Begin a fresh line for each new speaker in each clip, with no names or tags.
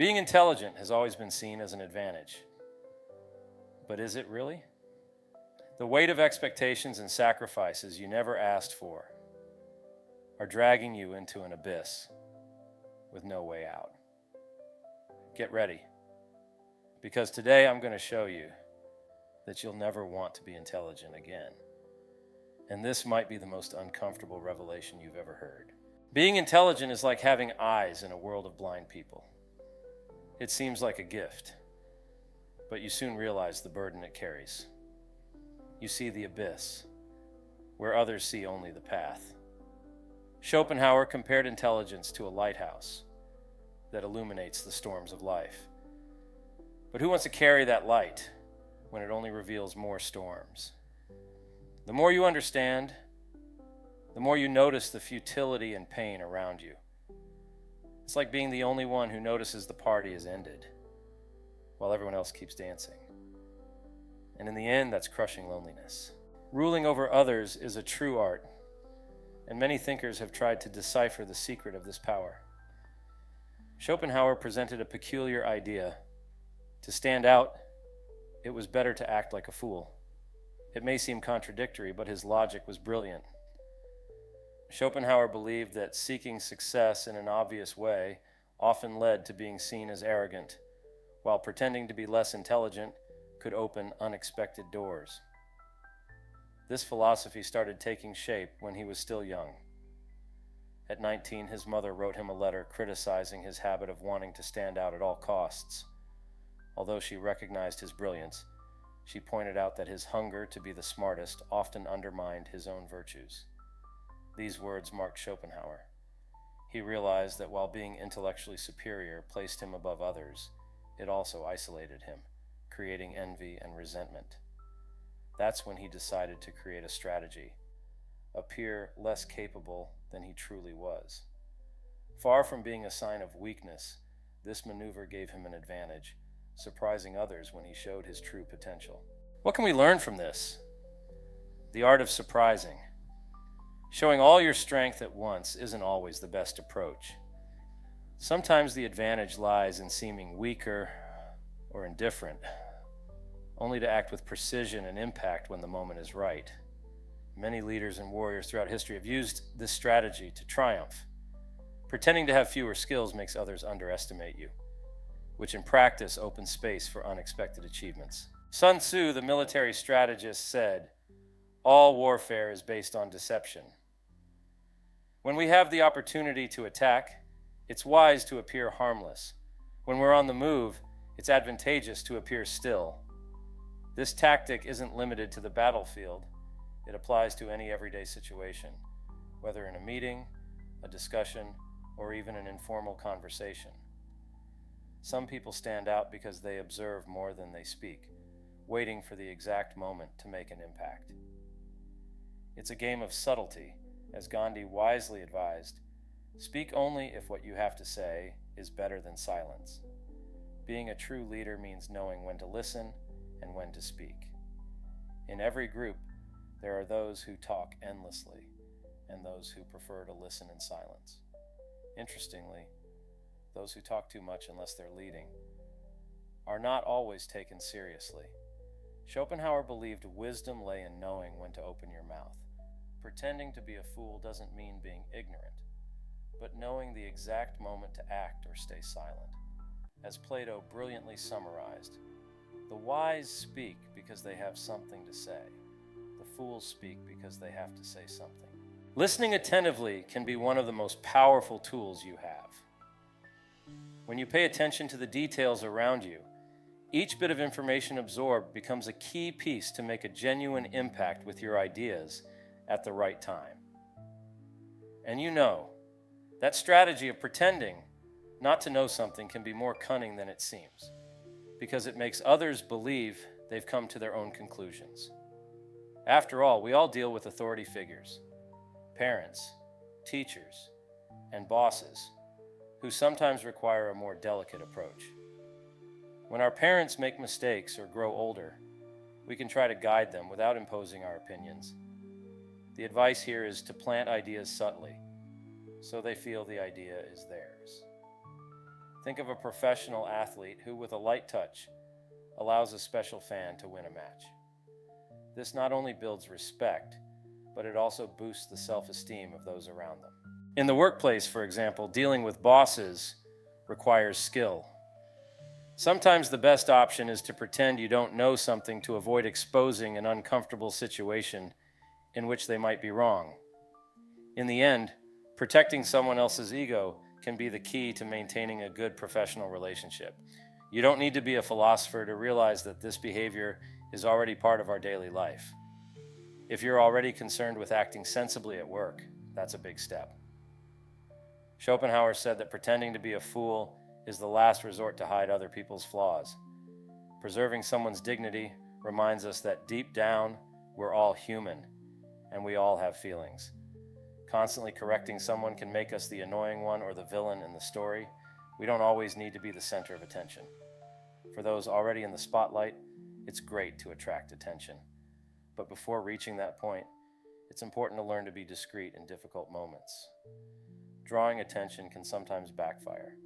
Being intelligent has always been seen as an advantage. But is it really? The weight of expectations and sacrifices you never asked for are dragging you into an abyss with no way out. Get ready, because today I'm going to show you that you'll never want to be intelligent again. And this might be the most uncomfortable revelation you've ever heard. Being intelligent is like having eyes in a world of blind people. It seems like a gift, but you soon realize the burden it carries. You see the abyss, where others see only the path. Schopenhauer compared intelligence to a lighthouse that illuminates the storms of life. But who wants to carry that light when it only reveals more storms? The more you understand, the more you notice the futility and pain around you. It's like being the only one who notices the party is ended, while everyone else keeps dancing. And in the end, that's crushing loneliness. Ruling over others is a true art, and many thinkers have tried to decipher the secret of this power. Schopenhauer presented a peculiar idea. To stand out, it was better to act like a fool. It may seem contradictory, but his logic was brilliant. Schopenhauer believed that seeking success in an obvious way often led to being seen as arrogant, while pretending to be less intelligent could open unexpected doors. This philosophy started taking shape when he was still young. At 19, his mother wrote him a letter criticizing his habit of wanting to stand out at all costs. Although she recognized his brilliance, she pointed out that his hunger to be the smartest often undermined his own virtues. These words marked Schopenhauer. He realized that while being intellectually superior placed him above others, it also isolated him, creating envy and resentment. That's when he decided to create a strategy, appear less capable than he truly was. Far from being a sign of weakness, this maneuver gave him an advantage, surprising others when he showed his true potential. What can we learn from this? The art of surprising. Showing all your strength at once isn't always the best approach. Sometimes the advantage lies in seeming weaker or indifferent, only to act with precision and impact when the moment is right. Many leaders and warriors throughout history have used this strategy to triumph. Pretending to have fewer skills makes others underestimate you, which in practice opens space for unexpected achievements. Sun Tzu, the military strategist, said, "All warfare is based on deception." When we have the opportunity to attack, it's wise to appear harmless. When we're on the move, it's advantageous to appear still. This tactic isn't limited to the battlefield. It applies to any everyday situation, whether in a meeting, a discussion, or even an informal conversation. Some people stand out because they observe more than they speak, waiting for the exact moment to make an impact. It's a game of subtlety. As Gandhi wisely advised, speak only if what you have to say is better than silence. Being a true leader means knowing when to listen and when to speak. In every group, there are those who talk endlessly and those who prefer to listen in silence. Interestingly, those who talk too much unless they're leading are not always taken seriously. Schopenhauer believed wisdom lay in knowing when to open your mouth. Pretending to be a fool doesn't mean being ignorant, but knowing the exact moment to act or stay silent. As Plato brilliantly summarized, the wise speak because they have something to say. The fools speak because they have to say something. Listening attentively can be one of the most powerful tools you have. When you pay attention to the details around you, each bit of information absorbed becomes a key piece to make a genuine impact with your ideas at the right time. And you know, that strategy of pretending not to know something can be more cunning than it seems, because it makes others believe they've come to their own conclusions. After all, we all deal with authority figures, parents, teachers, and bosses, who sometimes require a more delicate approach. When our parents make mistakes or grow older, we can try to guide them without imposing our opinions. The advice here is to plant ideas subtly, so they feel the idea is theirs. Think of a professional athlete who, with a light touch, allows a special fan to win a match. This not only builds respect, but it also boosts the self-esteem of those around them. In the workplace, for example, dealing with bosses requires skill. Sometimes the best option is to pretend you don't know something to avoid exposing an uncomfortable situation in which they might be wrong. In the end, protecting someone else's ego can be the key to maintaining a good professional relationship. You don't need to be a philosopher to realize that this behavior is already part of our daily life. If you're already concerned with acting sensibly at work, that's a big step. Schopenhauer said that pretending to be a fool is the last resort to hide other people's flaws. Preserving someone's dignity reminds us that deep down, we're all human, and we all have feelings. Constantly correcting someone can make us the annoying one or the villain in the story. We don't always need to be the center of attention. For those already in the spotlight, it's great to attract attention. But before reaching that point, it's important to learn to be discreet in difficult moments. Drawing attention can sometimes backfire.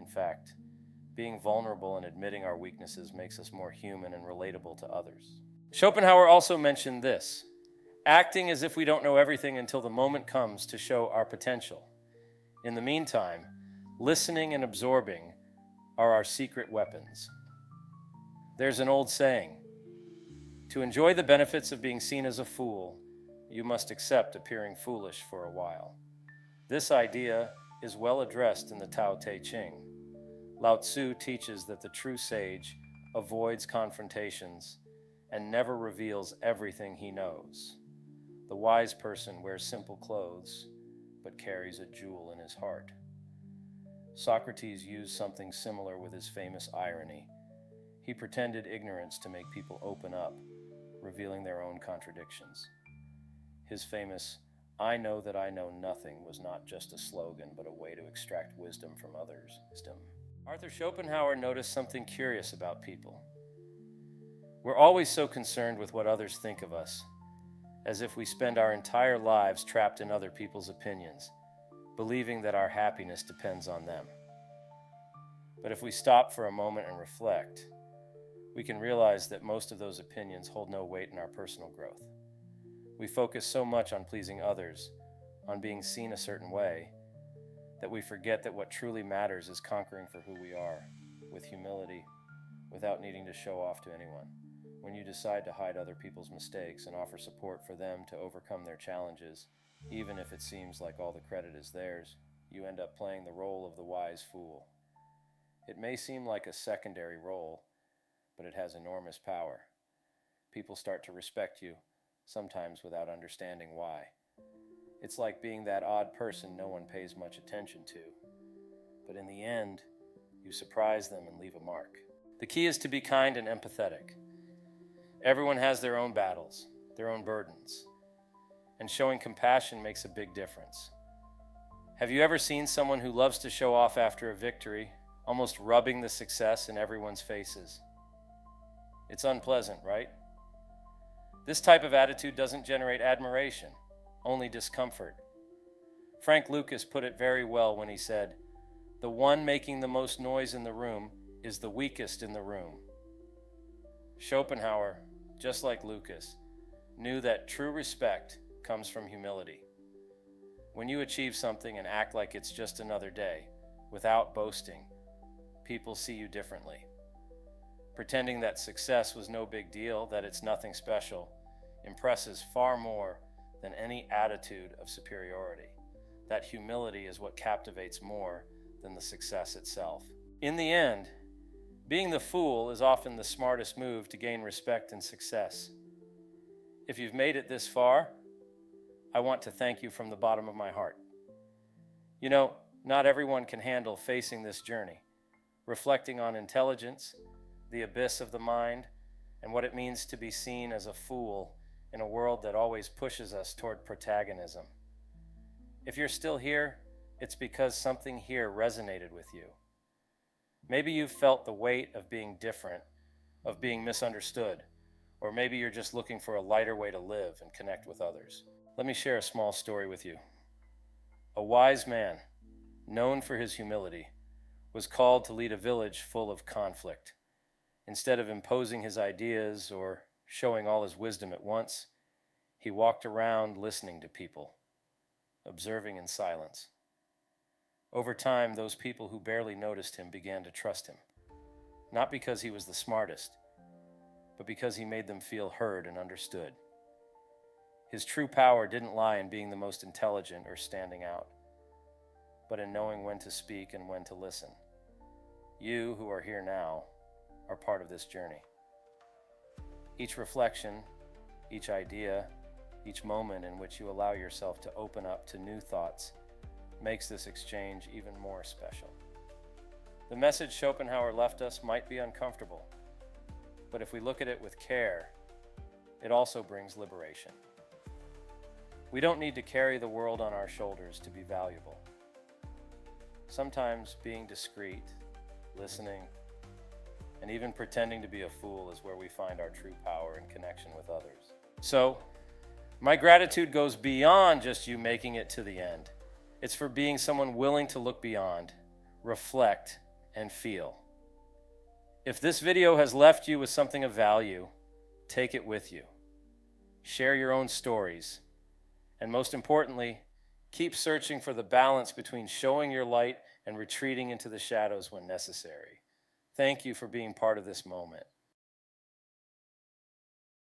In fact, being vulnerable and admitting our weaknesses makes us more human and relatable to others. Schopenhauer also mentioned this: acting as if we don't know everything until the moment comes to show our potential. In the meantime, listening and absorbing are our secret weapons. There's an old saying: to enjoy the benefits of being seen as a fool, you must accept appearing foolish for a while. This idea is well addressed in the Tao Te Ching. Lao Tzu teaches that the true sage avoids confrontations and never reveals everything he knows. The wise person wears simple clothes, but carries a jewel in his heart. Socrates used something similar with his famous irony. He pretended ignorance to make people open up, revealing their own contradictions. His famous "I know that I know nothing" was not just a slogan, but a way to extract wisdom from others. Arthur Schopenhauer noticed something curious about people. We're always so concerned with what others think of us, as if we spend our entire lives trapped in other people's opinions, believing that our happiness depends on them. But if we stop for a moment and reflect, we can realize that most of those opinions hold no weight in our personal growth. We focus so much on pleasing others, on being seen a certain way, that we forget that what truly matters is conquering for who we are, with humility, without needing to show off to anyone. When you decide to hide other people's mistakes and offer support for them to overcome their challenges, even if it seems like all the credit is theirs, you end up playing the role of the wise fool. It may seem like a secondary role, but it has enormous power. People start to respect you, sometimes without understanding why. It's like being that odd person no one pays much attention to, but in the end, you surprise them and leave a mark. The key is to be kind and empathetic. Everyone has their own battles, their own burdens, and showing compassion makes a big difference. Have you ever seen someone who loves to show off after a victory, almost rubbing the success in everyone's faces? It's unpleasant, right? This type of attitude doesn't generate admiration, only discomfort. Frank Lucas put it very well when he said, "The one making the most noise in the room is the weakest in the room." Schopenhauer, just like Lucas, knew that true respect comes from humility. When you achieve something and act like it's just another day, without boasting, people see you differently. Pretending that success was no big deal, that it's nothing special, impresses far more than any attitude of superiority. That humility is what captivates more than the success itself. In the end, being the fool is often the smartest move to gain respect and success. If you've made it this far, I want to thank you from the bottom of my heart. You know, not everyone can handle facing this journey, reflecting on intelligence, the abyss of the mind, and what it means to be seen as a fool in a world that always pushes us toward protagonism. If you're still here, it's because something here resonated with you. Maybe you've felt the weight of being different, of being misunderstood, or maybe you're just looking for a lighter way to live and connect with others. Let me share a small story with you. A wise man, known for his humility, was called to lead a village full of conflict. Instead of imposing his ideas or showing all his wisdom at once, he walked around listening to people, observing in silence. Over time, those people who barely noticed him began to trust him, not because he was the smartest, but because he made them feel heard and understood. His true power didn't lie in being the most intelligent or standing out, but in knowing when to speak and when to listen. You, who are here now, are part of this journey. Each reflection, each idea, each moment in which you allow yourself to open up to new thoughts makes this exchange even more special. The message Schopenhauer left us might be uncomfortable, but if we look at it with care, it also brings liberation. We don't need to carry the world on our shoulders to be valuable. Sometimes being discreet, listening, and even pretending to be a fool is where we find our true power and connection with others. So, my gratitude goes beyond just you making it to the end. It's for being someone willing to look beyond, reflect, and feel. If this video has left you with something of value, take it with you. Share your own stories. And most importantly, keep searching for the balance between showing your light and retreating into the shadows when necessary. Thank you for being part of this moment.